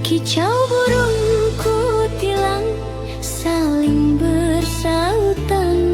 Kicau burung kutilang saling bersautan.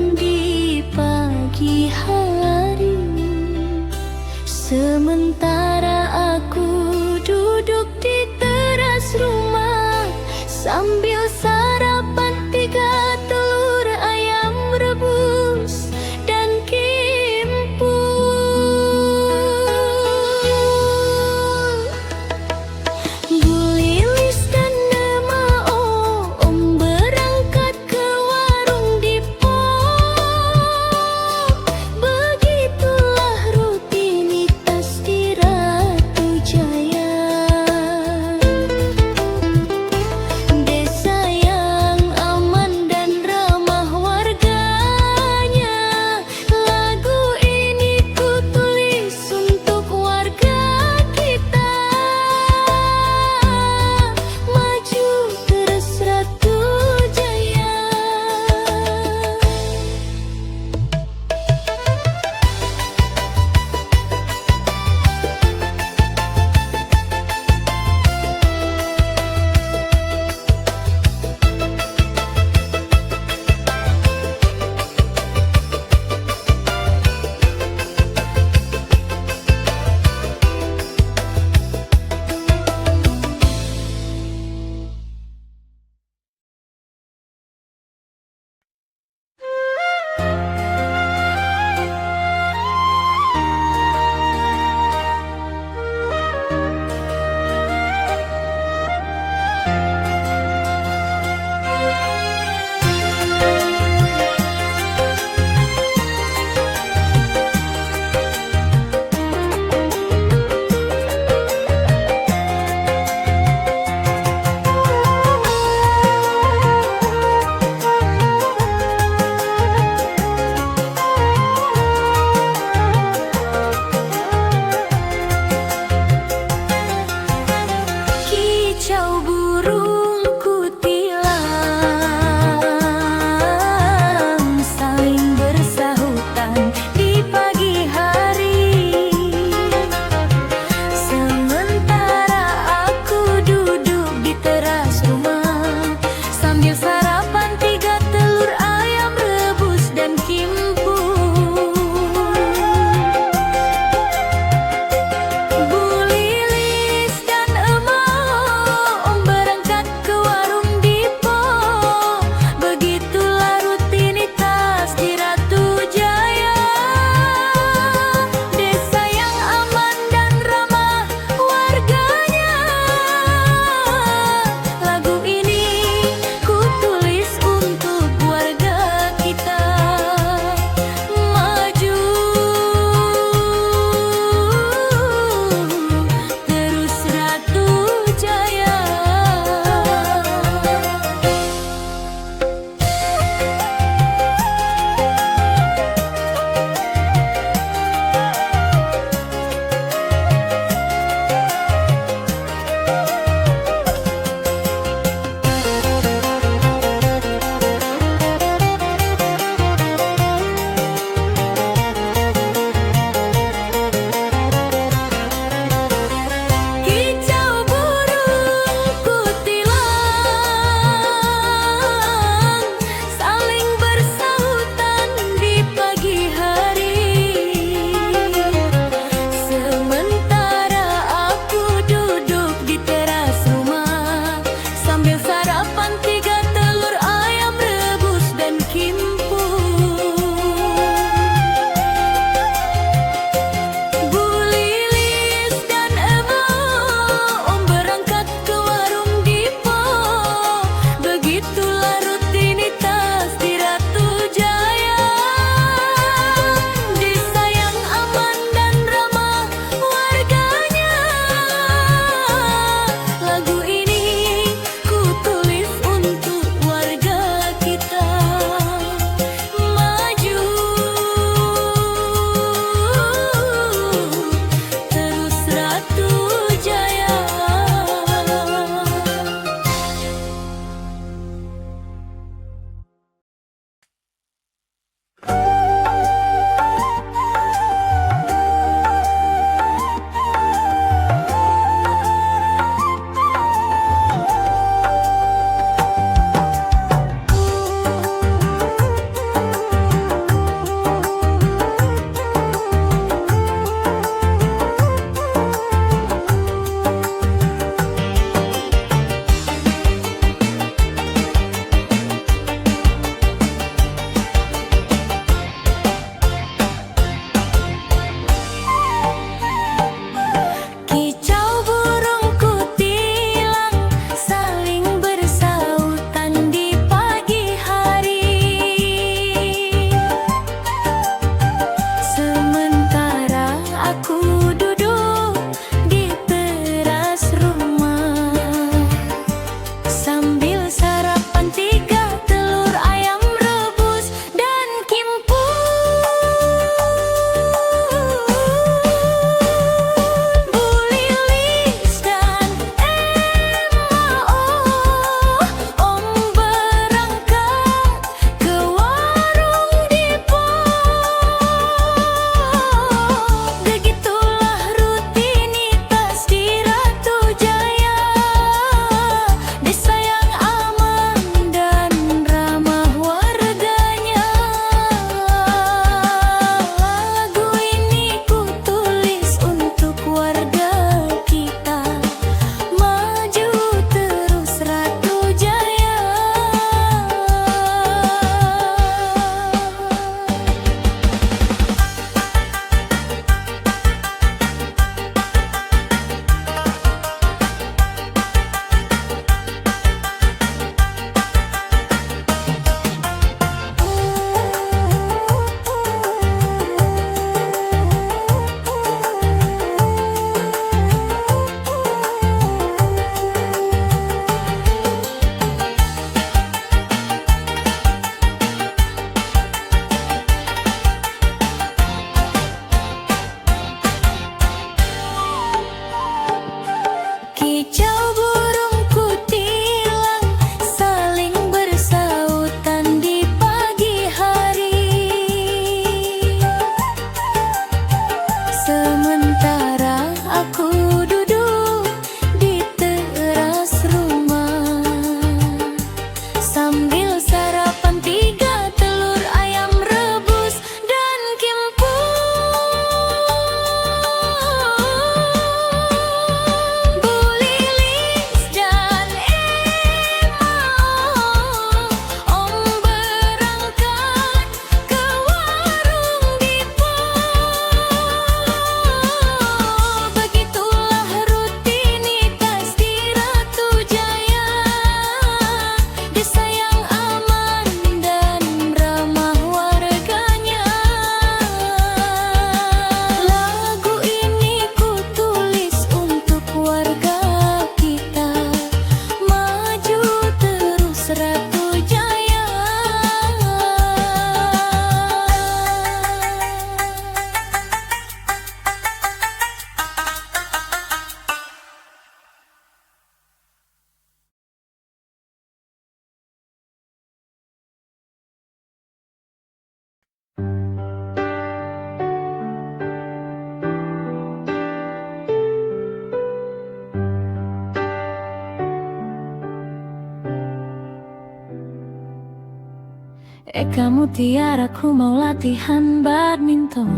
Kamu tiara, ku mau latihan badminton.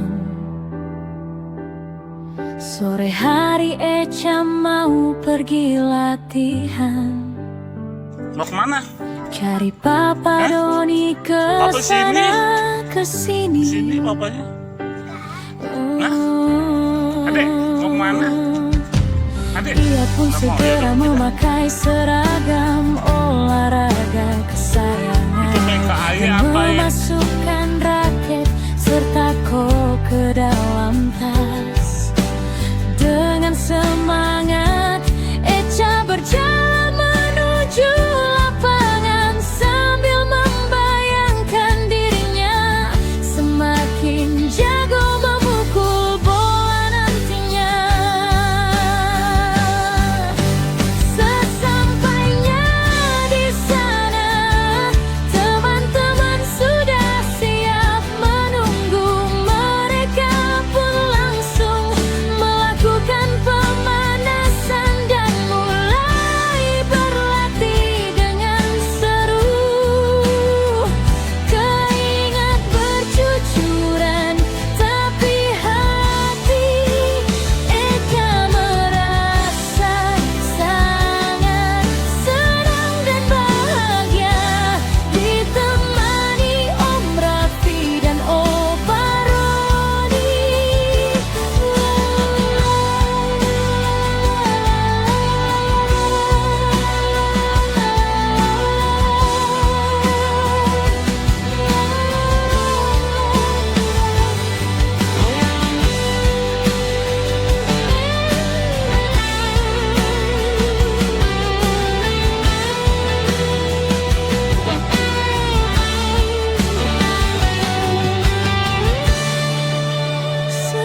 Sore hari Eca mau pergi latihan. Mau kemana? Cari Papa Doni ke Papa sana kesini. Sini papanya. Adek, mau kemana? Adek, Dia pun nggak mau, segera ya, memakai seragam olahraga kesayangan Itu kayak ke ayah dan apa ya? memasukkan raket serta kok ke dalam tas. Dengan semangat Eca berjalan menuju lapangan sambil membayangkan dirinya semakin jago memukul bola nantinya. Sesampainya di sana, teman-teman sudah siap menunggu. Mereka pun langsung melakukan pemanasan dan mulai berlatih dengan seru. Keringat bercucuran, tapi hati Eka merasa sangat senang dan bahagia ditemani Om Raffi dan Opa Roni.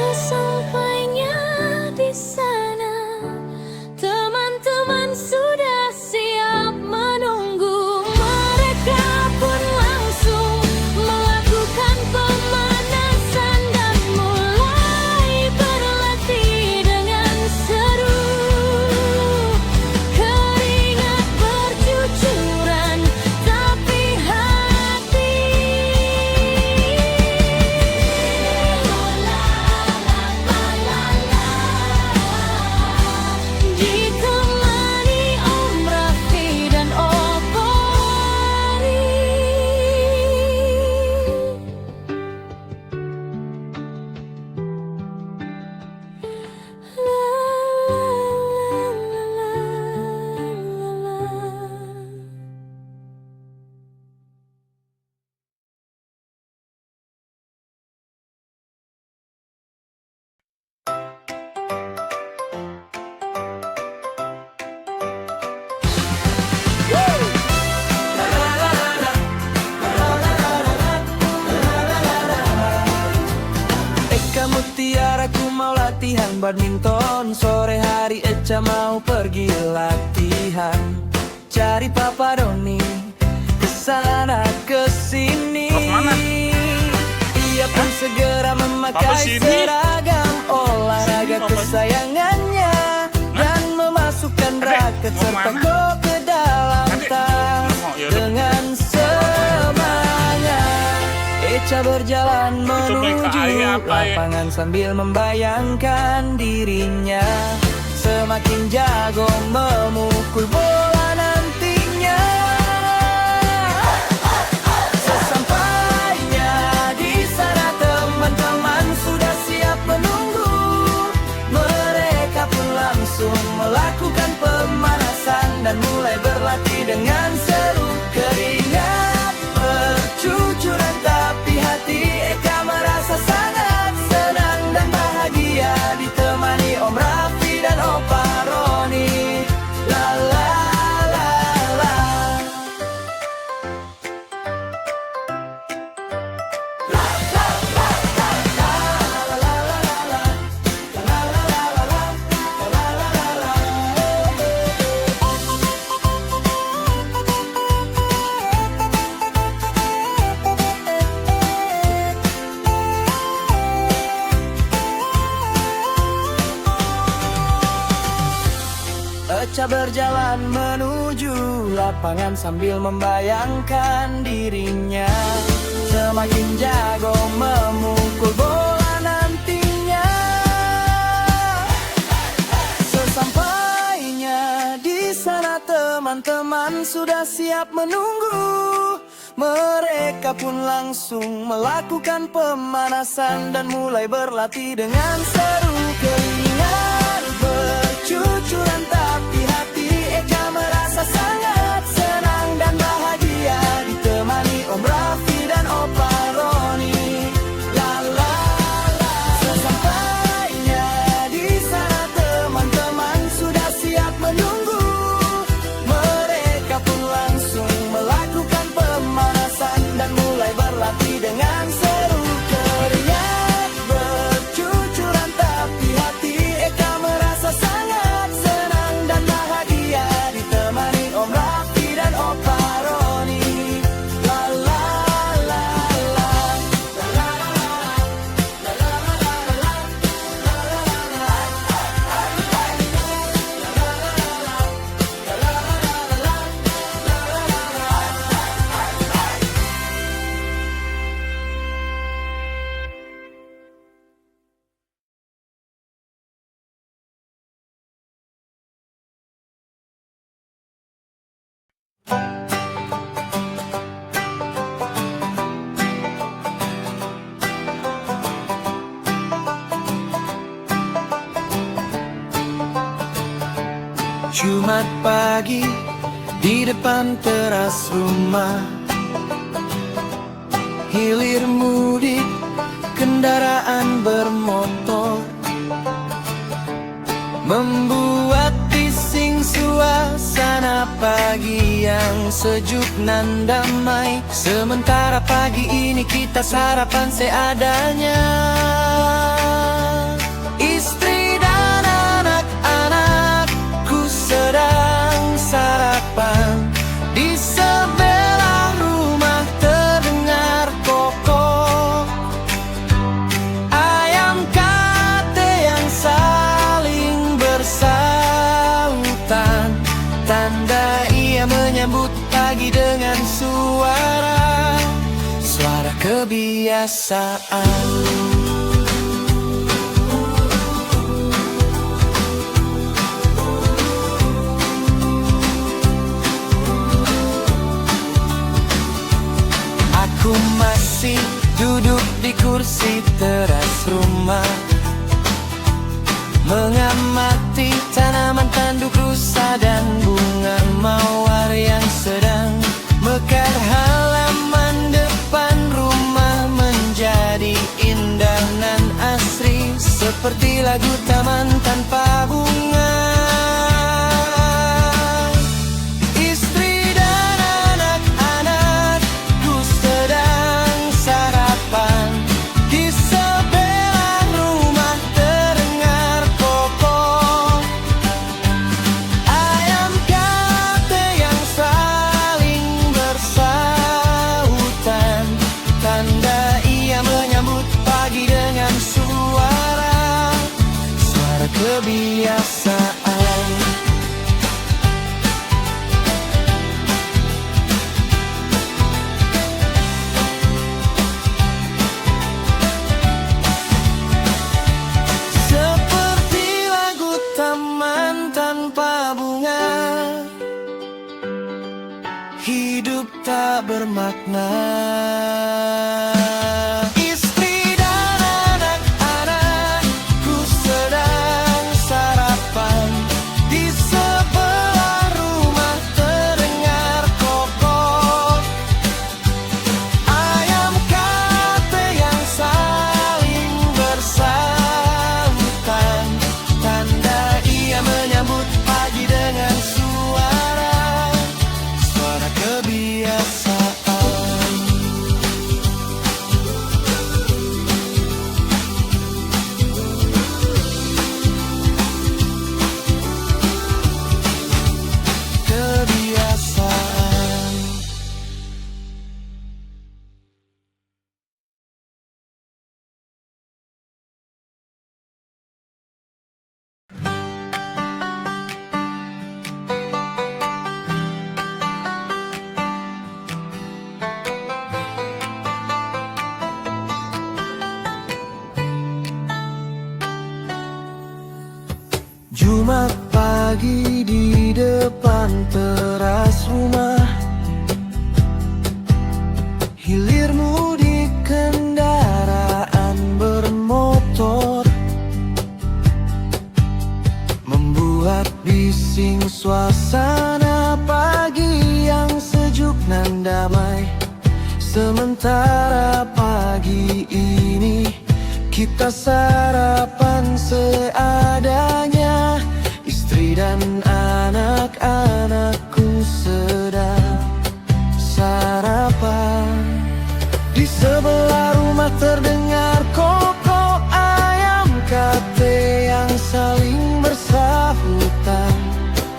Sesampainya di sana, teman-teman sudah siap menunggu. Mereka pun langsung melakukan pemanasan dan mulai berlatih dengan seru. Keringat bercucuran, tapi hati ditemani Om Raffi dan Opa Roni. Kamu tiara, ku mau latihan badminton. Sore hari Eca mau pergi latihan. Cari Papa Doni kesana kesini. Mau kemana? Ia pun segera Papa memakai sini. seragam olahraga Sini, Papa. kesayangannya dan memasukkan Adek, raket mau serta mana? kok ke dalam Adek, tas. nggak mau, yaudah. Dengan semangat Eca berjalan Itu kayak ke menuju ayah apa ya? lapangan sambil membayangkan dirinya semakin jago memukul bola nantinya. Sesampainya di sana, teman-teman sudah siap menunggu. Mereka pun langsung melakukan pemanasan dan mulai berlatih dengan seru. Keringat bercucuran, tapi hati Eka merasa sangat senang dan bahagia ditemani Om Raffi dan Opa Roni. La la bocah berjalan menuju lapangan sambil membayangkan dirinya semakin jago memukul bola nantinya. Sesampainya di sana teman-teman sudah siap menunggu. Mereka pun langsung melakukan pemanasan dan mulai berlatih dengan seru. Keringat bercucuran tapi hati Eka merasa sangat senang dan bahagia ditemani Om Raffi dan Opa Roni. La la la. Sesampainya di sana teman-teman sudah siap menunggu. Mereka pun langsung melakukan pemanasan dan mulai berlatih dengan seru. Keringat bercucuran tapi hati Eka merasa sangat senang dan bahagia ditemani Om Raffi dan Opa Roni. La la la la. Jumat pagi di depan teras rumah, hilir mudik kendaraan bermotor, membuat bising suasana pagi yang sejuk nan damai. Sementara pagi ini kita sarapan seadanya. Istri dan anak-anakku sedang sarapan. Di sebelah rumah terdengar kokok ayam kate yang saling bersautan. Tanda ia menyambut pagi dengan suara kebiasaan. Aku masih duduk di kursi teras rumah, mengamati tanaman tanduk rusa dan bunga mawar yang sedang mekar. Halaman depan rumah menjadi indah nan asri, seperti lagu taman tanpa bunga. Kebiasaan. Seperti lagu taman tanpa bunga, hidup tak bermakna. Istri dan anak-anakku sedang sarapan. pagi di depan teras rumah, hilirmu di kendaraan bermotor, membuat bising suasana pagi yang sejuk dan damai. Sementara pagi ini kita sarapan seadanya. Istri dan anak-anakku sedang sarapan. Di sebelah rumah terdengar koko ayam kate yang saling bersahutan.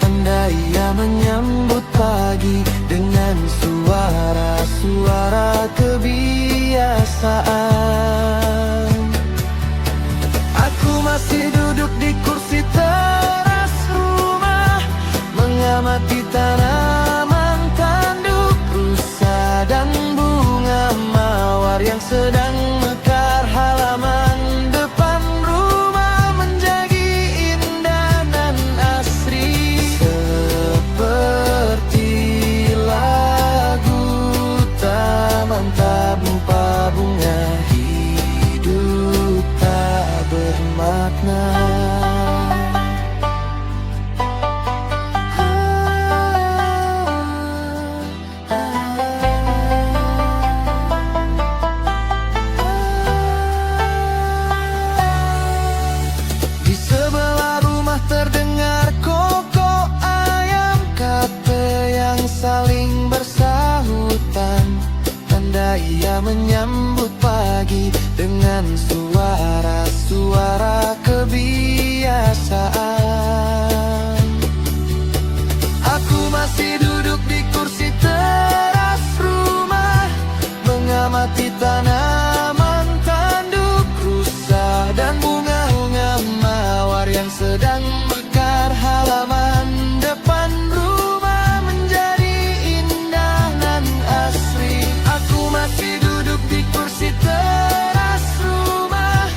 Tanda ia menyambut pagi dengan suara-suara kebiasaan. Aku masih duduk di kursi teras rumah, mengamati tanaman tanduk rusa dan bunga mawar yang sedang mekar. Halaman depan rumah menjadi indah dan asri, seperti lagu taman tanpa bunga. Hidup tak bermakna. Di sebelah rumah terdengar koko ayam kate yang saling bersahutan. Tanda ia menyambut pagi dengan suara-suara kebiasaan. Aku masih duduk di kursi teras rumah, mengamati tanaman tanduk rusa dan bunga-bunga mawar yang sedang mekar. Halaman depan rumah menjadi indah dan asri. Aku masih duduk di kursi teras rumah,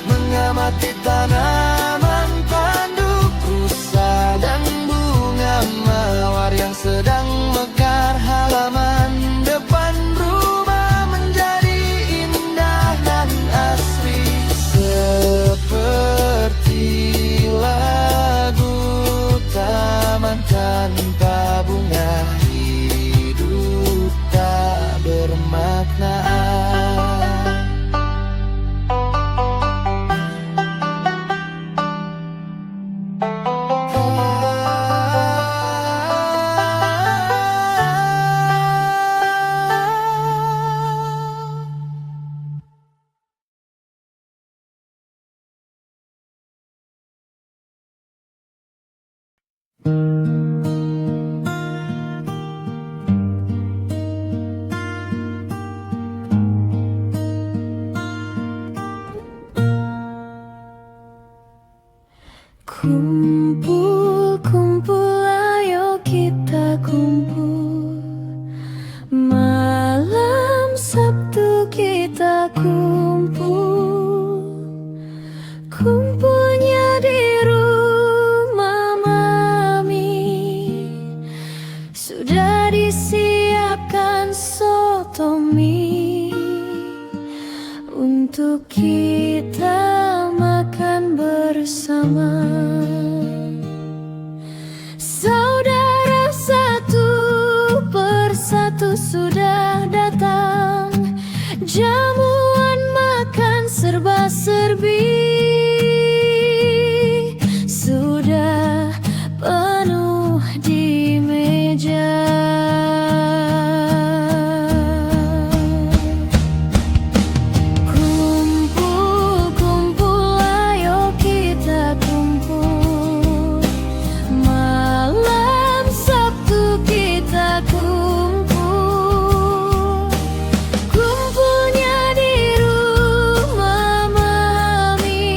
mengamati tanaman tanduk rusa dan bunga mawar yang sedang mekar. Halaman depan rumah menjadi indah dan asri, seperti lagu taman tanpa bunga. Hidup tak bermakna. Kumpul, kumpul, ayo kita kumpul. Malam Sabtu kita kumpul. Kumpulnya di rumah Mami. Sudah disiapkan soto mie untuk kita makan bersama. Saudara satu persatu sudah datang. Jamuan makan serba-serbi sudah penuh di meja. Kumpul, kumpul, ayo kita kumpul. Malam Sabtu kita kumpul. Kumpulnya di rumah Mami.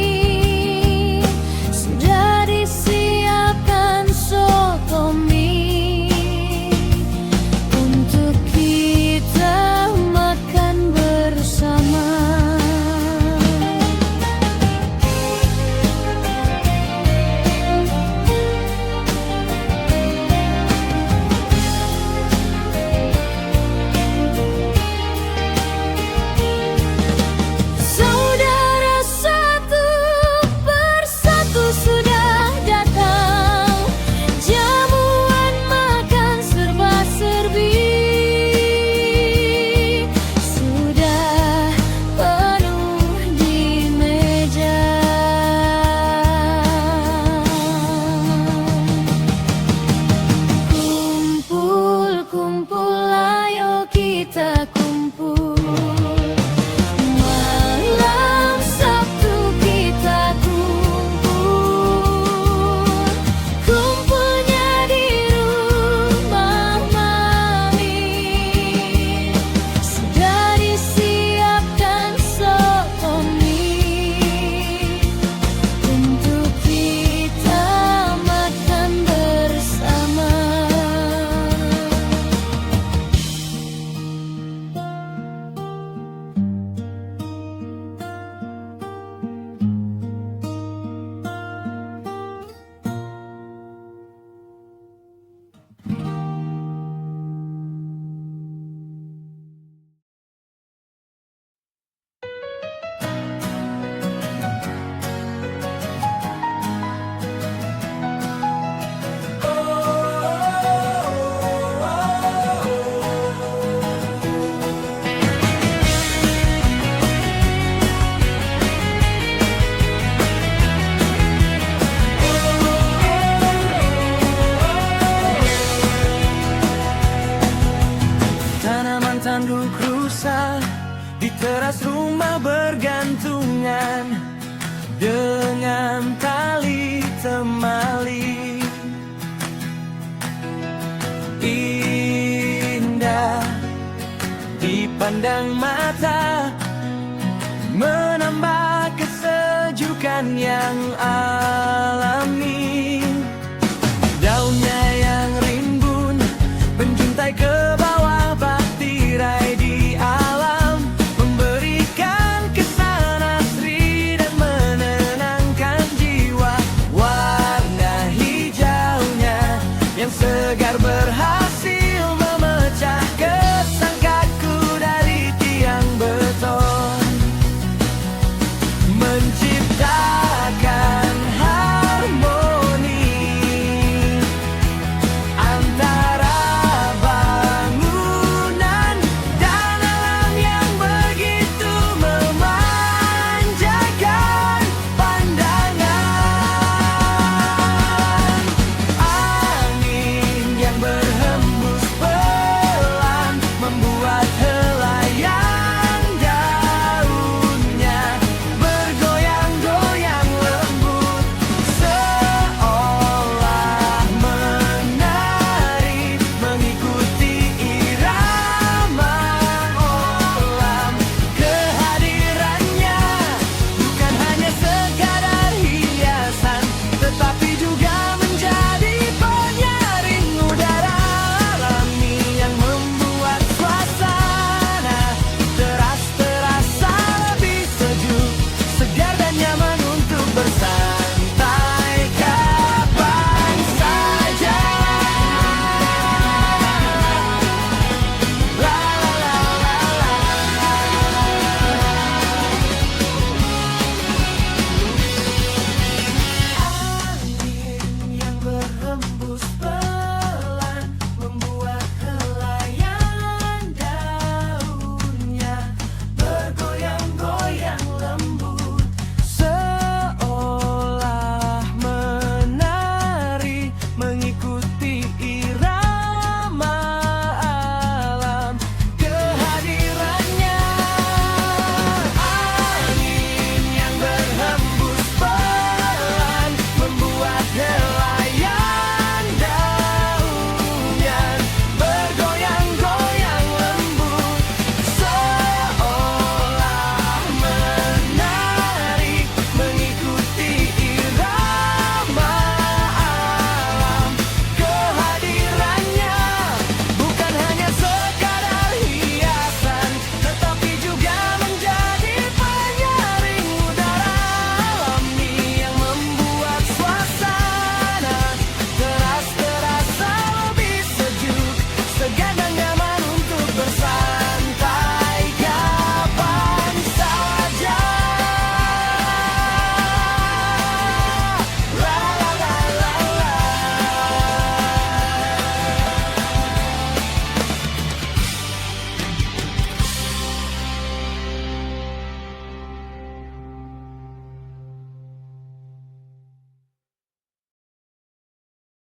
Di teras rumah bergantungan dengan tali temali. Indah dipandang mata, menambah kesejukan yang alami.